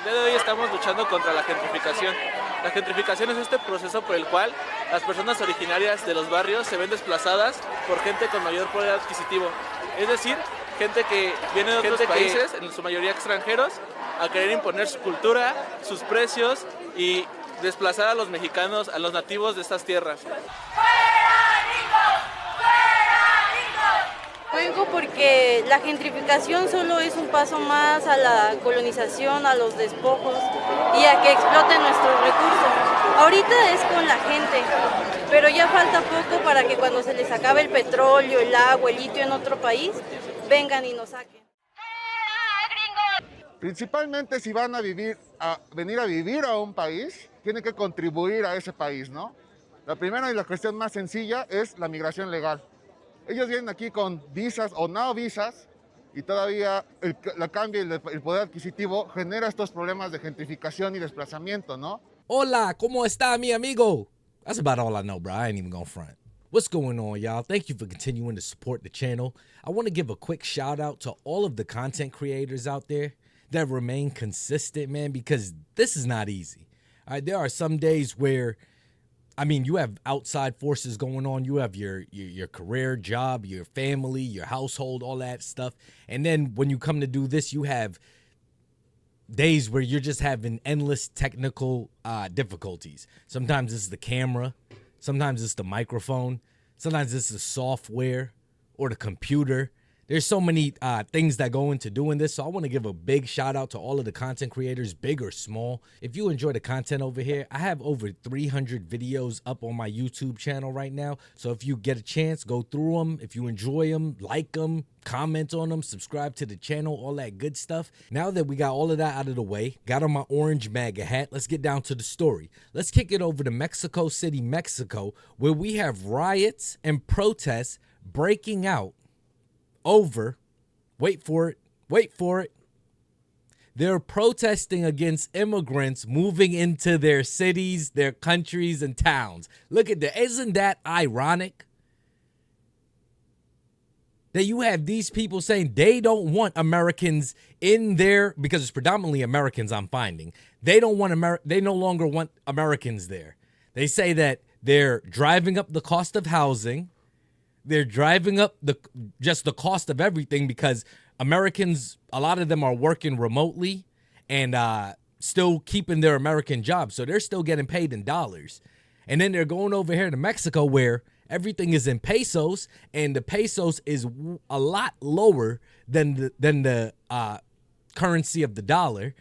El día de hoy estamos luchando contra la gentrificación. La gentrificación es este proceso por el cual las personas originarias de los barrios se ven desplazadas por gente con mayor poder adquisitivo. Es decir, gente que viene de otros países, en su mayoría extranjeros, a querer imponer su cultura, sus precios y desplazar a los mexicanos, a los nativos de estas tierras. Vengo porque la gentrificación solo es un paso más a la colonización, a los despojos y a que exploten nuestros recursos. Ahorita es con la gente, pero ya falta poco para que cuando se les acabe el petróleo, el agua, el litio en otro país, vengan y nos saquen. Principalmente si van a venir a vivir a un país, tienen que contribuir a ese país, ¿no? La primera y la cuestión más sencilla es la migración legal. Ellos vienen aquí con visas o no visas y todavía la cambio y el poder adquisitivo genera estos problemas de gentrificación y desplazamiento, ¿no? Hola, ¿cómo está mi amigo? That's about all I know, bro. I ain't even gonna front. What's going on, y'all? Thank you for continuing to support the channel. I want to give a quick shout out to all of the content creators out there that remain consistent, man, because this is not easy. All right, there are some days where you have outside forces going on. You have your career, job, your family, your household, all that stuff. And then when you come to do this, you have days where you're just having endless technical difficulties. Sometimes it's the camera. Sometimes it's the microphone. Sometimes it's the software or the computer. There's so many things that go into doing this, so I want to give a big shout out to all of the content creators, big or small. If you enjoy the content over here, I have over 300 videos up on my YouTube channel right now, so if you get a chance, go through them. If you enjoy them, like them, comment on them, subscribe to the channel, all that good stuff. Now that we got all of that out of the way, got on my orange MAGA hat, let's get down to the story. Let's kick it over to Mexico City, Mexico, where we have riots and protests breaking out over, wait for it, they're protesting against immigrants moving into their cities, their countries, and towns. Look at that. Isn't that ironic? That you have these people saying they don't want Americans in there, because it's predominantly Americans I'm finding. They don't want they no longer want Americans there. They say that they're driving up the cost of housing. They're driving up the cost of everything because Americans, a lot of them are working remotely and still keeping their American jobs. So they're still getting paid in dollars. And then they're going over here to Mexico where everything is in pesos, and the pesos is a lot lower than the currency of the dollar.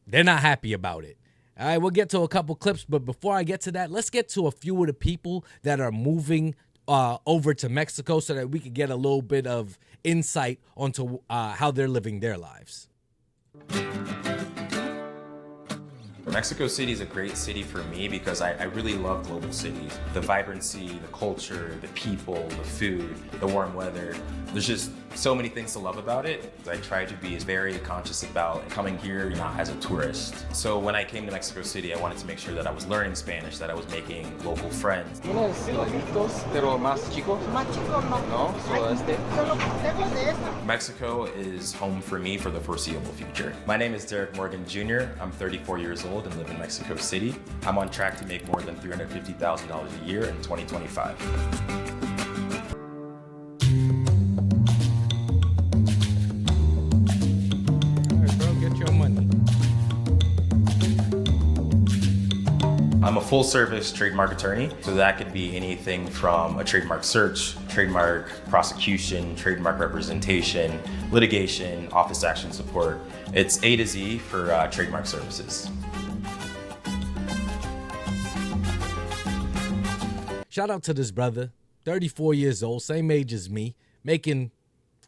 They're not happy about it. All right, we'll get to a couple clips, but before I get to that, let's get to a few of the people that are moving over to Mexico so that we could get a little bit of insight onto how they're living their lives. Mexico City is a great city for me because I really love global cities. The vibrancy, the culture, the people, the food, the warm weather. There's just so many things to love about it. I try to be very conscious about coming here not as a tourist. So when I came to Mexico City, I wanted to make sure that I was learning Spanish, that I was making local friends. ¿Tienes lobitos, pero más chicos? Más chicos no. No? Solo este? Solo tengo de esta. Mexico is home for me for the foreseeable future. My name is Derek Morgan Jr. I'm 34 years old and live in Mexico City. I'm on track to make more than $350,000 a year in 2025. I'm a full-service trademark attorney, so that could be anything from a trademark search, trademark prosecution, trademark representation, litigation, office action support. It's A to Z for trademark services. Shout out to this brother, 34 years old, same age as me, making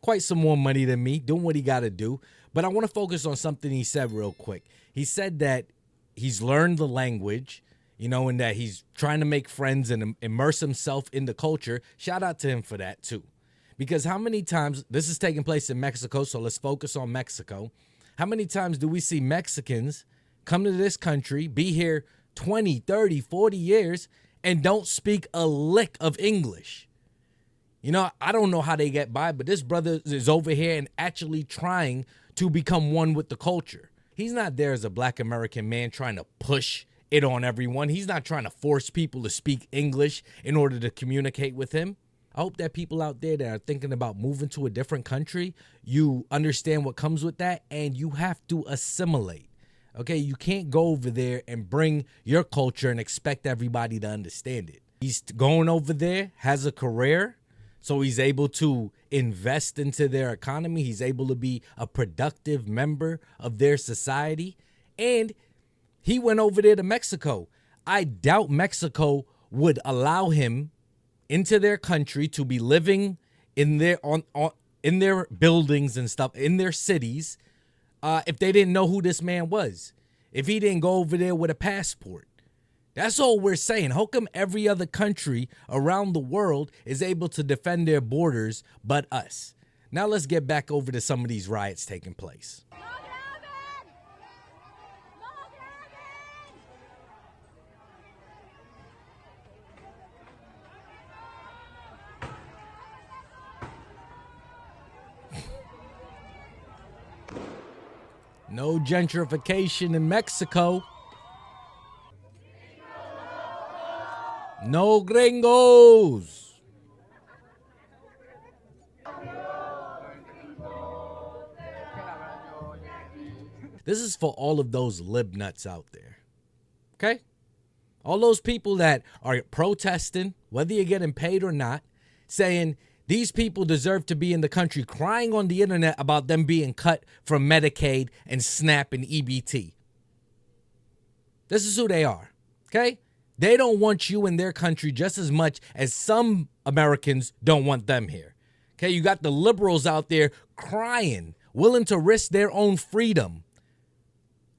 quite some more money than me, doing what he got to do. But I want to focus on something he said real quick. He said that he's learned the language, and that he's trying to make friends and immerse himself in the culture. Shout out to him for that too. Because how many times, this is taking place in Mexico, so let's focus on Mexico. How many times do we see Mexicans come to this country, be here 20, 30, 40 years, and don't speak a lick of English? I don't know how they get by, but this brother is over here and actually trying to become one with the culture. He's not there as a black American man trying to push it on everyone. He's not trying to force people to speak English in order to communicate with him. I hope that people out there that are thinking about moving to a different country, you understand what comes with that, and you have to assimilate. Okay, you can't go over there and bring your culture and expect everybody to understand it. He's going over there, has a career, so he's able to invest into their economy. He's able to be a productive member of their society. And he went over there to Mexico. I doubt Mexico would allow him into their country to be living in their in their buildings and stuff, in their cities, if they didn't know who this man was, if he didn't go over there with a passport. That's all we're saying. How come every other country around the world is able to defend their borders but us? Now let's get back over to some of these riots taking place. No gentrification in Mexico. No gringos. This is for all of those lib nuts out there. Okay? All those people that are protesting, whether you're getting paid or not, saying these people deserve to be in the country, crying on the internet about them being cut from Medicaid and SNAP and EBT. This is who they are, okay? They don't want you in their country just as much as some Americans don't want them here. Okay, you got the liberals out there crying, willing to risk their own freedom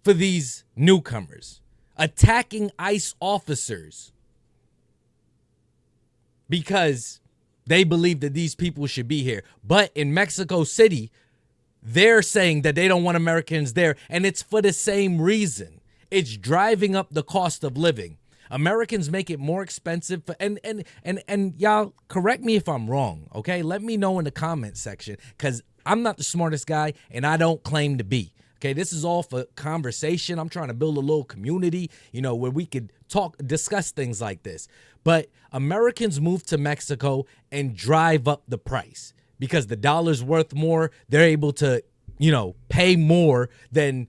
for these newcomers, attacking ICE officers because they believe that these people should be here. But in Mexico City, they're saying that they don't want Americans there, and it's for the same reason. It's driving up the cost of living. Americans make it more expensive for, and y'all correct me if I'm wrong, okay? Let me know in the comment section, because I'm not the smartest guy and I don't claim to be. Okay, this is all for conversation. I'm trying to build a little community, where we could discuss things like this. But Americans move to Mexico and drive up the price because the dollar's worth more. They're able to, pay more than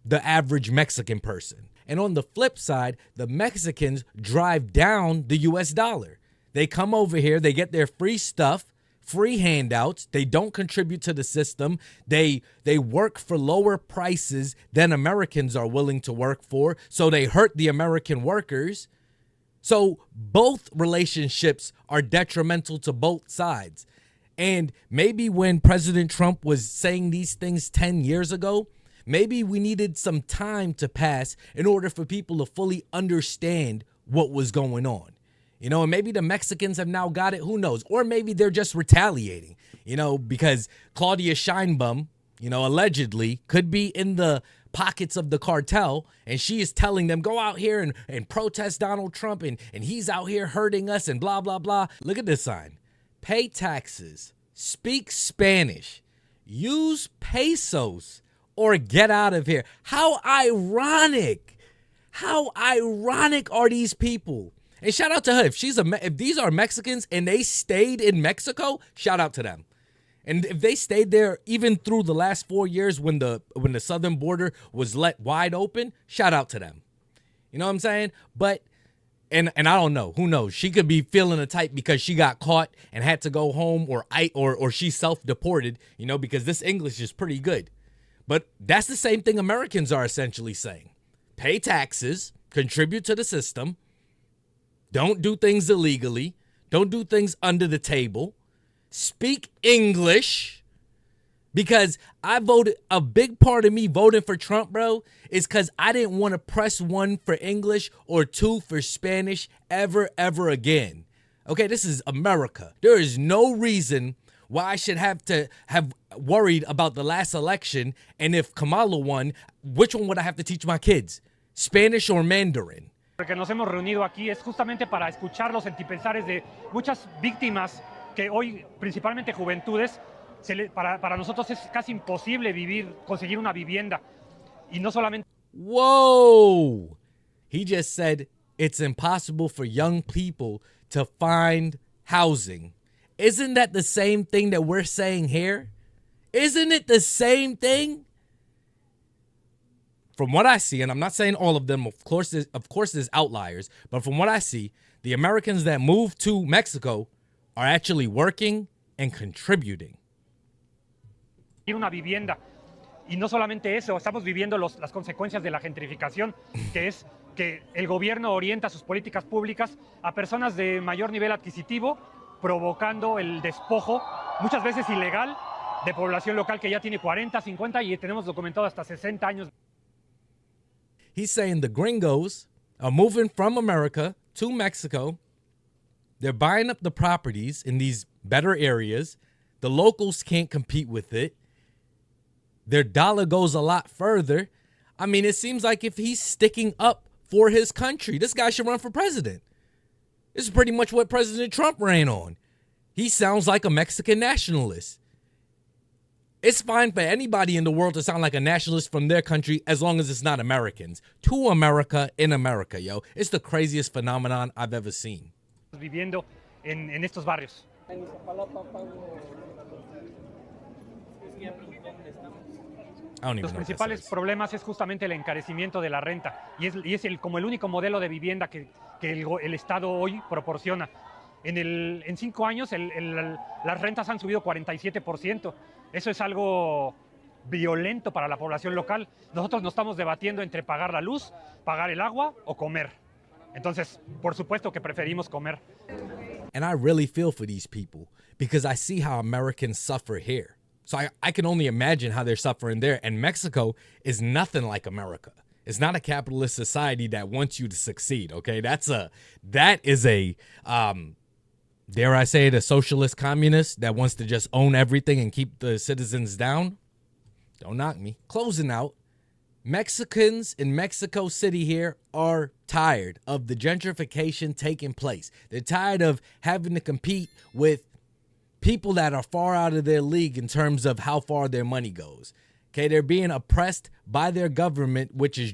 the average Mexican person. And on the flip side, the Mexicans drive down the US dollar. They come over here, they get their free stuff, free handouts. They don't contribute to the system. They work for lower prices than Americans are willing to work for. So they hurt the American workers. So both relationships are detrimental to both sides. And maybe when President Trump was saying these things 10 years ago, maybe we needed some time to pass in order for people to fully understand what was going on. And maybe the Mexicans have now got it. Who knows? Or maybe they're just retaliating, because Claudia Sheinbaum, allegedly could be in the pockets of the cartel. And she is telling them, go out here and protest Donald Trump. And he's out here hurting us and blah, blah, blah. Look at this sign. Pay taxes. Speak Spanish. Use pesos or get out of here. How ironic. How ironic are these people? And shout out to her. If these are Mexicans and they stayed in Mexico, shout out to them. And if they stayed there even through the last 4 years when the southern border was let wide open, shout out to them. You know what I'm saying? But and I don't know. Who knows? She could be feeling a type because she got caught and had to go home, or she self-deported, because this English is pretty good. But that's the same thing Americans are essentially saying. Pay taxes, contribute to the system. Don't do things illegally. Don't do things under the table. Speak English. Because a big part of me voting for Trump, bro, is because I didn't want to press 1 for English or 2 for Spanish ever again. Okay, this is America. There is no reason why I should have worried about the last election, and if Kamala won, which one would I have to teach my kids? Spanish or Mandarin? Que nos hemos reunido aquí es justamente para escuchar los antipensares de muchas víctimas que hoy, principalmente juventudes, para nosotros es casi imposible conseguir una vivienda. Y no solamente Whoa! He just said it's impossible for young people to find housing. Isn't that the same thing that we're saying here? Isn't it the same thing? From what I see, and I'm not saying all of them, of course there's outliers, but from what I see, the Americans that move to Mexico are actually working and contributing. una vivienda. Y no solamente eso, estamos viviendo las consecuencias de la gentrificación, que es que el gobierno orienta sus políticas públicas a personas de mayor nivel adquisitivo, provocando el despojo, muchas veces ilegal, de población local que ya tiene 40, 50 y tenemos documentado hasta 60 años. He's saying the gringos are moving from America to Mexico. They're buying up the properties in these better areas. The locals can't compete with it. Their dollar goes a lot further. I mean, it seems like if he's sticking up for his country, this guy should run for president. This is pretty much what President Trump ran on. He sounds like a Mexican nationalist. It's fine for anybody in the world to sound like a nationalist from their country as long as it's not Americans. To America, in America, yo. It's the craziest phenomenon I've ever seen. Viviendo en estos barrios. Los principales problemas es justamente el encarecimiento de la renta y es como el único modelo de vivienda que el Estado hoy proporciona. En 5 años las rentas han subido 47%. Eso es algo violento para la población local. Nosotros nos estamos debatiendo entre pagar la luz, pagar el agua o comer. Entonces, por supuesto que preferimos comer. And I really feel for these people because I see how Americans suffer here. So I can only imagine how they're suffering there. And Mexico is nothing like America. It's not a capitalist society that wants you to succeed, okay? That is a dare I say it, a socialist communist that wants to just own everything and keep the citizens down. Don't knock me. Closing out, Mexicans in Mexico City here are tired of the gentrification taking place. They're tired of having to compete with people that are far out of their league in terms of how far their money goes. Okay, they're being oppressed by their government, which is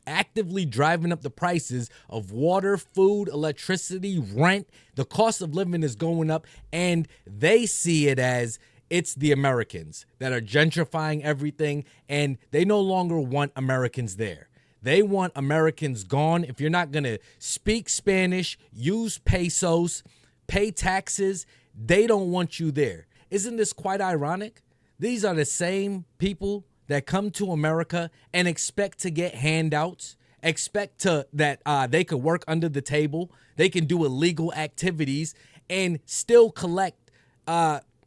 actively driving up the prices of water, food, electricity, rent. The cost of living is going up, and they see it as it's the Americans that are gentrifying everything, and they no longer want Americans there. They want Americans gone. If you're not going to speak Spanish, use pesos, pay taxes, they don't want you there. Isn't this quite ironic? These are the same people that come to America and expect to get handouts, expect that they could work under the table, they can do illegal activities, and still collect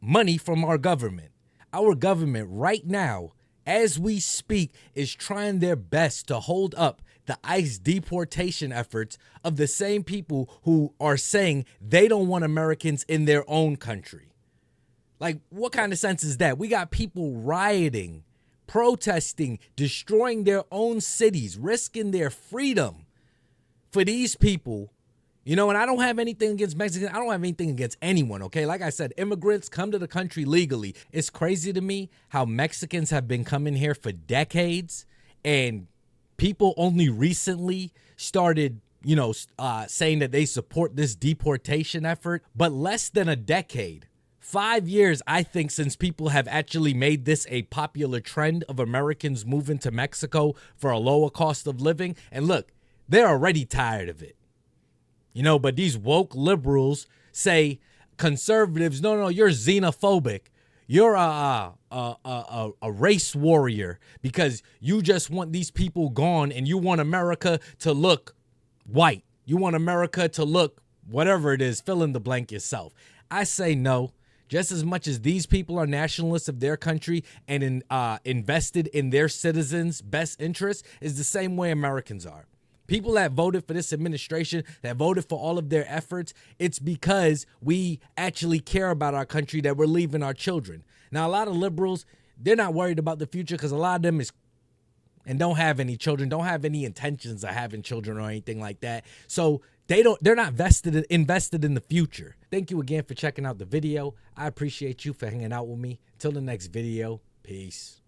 money from our government. Our government right now, as we speak, is trying their best to hold up the ICE deportation efforts of the same people who are saying they don't want Americans in their own country. Like, what kind of sense is that? We got people rioting, protesting, destroying their own cities, risking their freedom for these people. You know, and I don't have anything against Mexicans. I don't have anything against anyone, okay? Like I said, immigrants come to the country legally. It's crazy to me how Mexicans have been coming here for decades, and people only recently started, saying that they support this deportation effort. But less than a decade, 5 years, I think, since people have actually made this a popular trend of Americans moving to Mexico for a lower cost of living. And look, they're already tired of it. But these woke liberals say conservatives, no, you're xenophobic. You're a race warrior because you just want these people gone and you want America to look white. You want America to look whatever it is, fill in the blank yourself. I say no. Just as much as these people are nationalists of their country and invested in their citizens' best interests is the same way Americans are. People that voted for this administration, that voted for all of their efforts, it's because we actually care about our country, that we're leaving our children. Now, a lot of liberals, they're not worried about the future because a lot of them don't have any children, don't have any intentions of having children or anything like that. So they're not invested in the future. Thank you again for checking out the video. I appreciate you for hanging out with me. Till the next video, peace.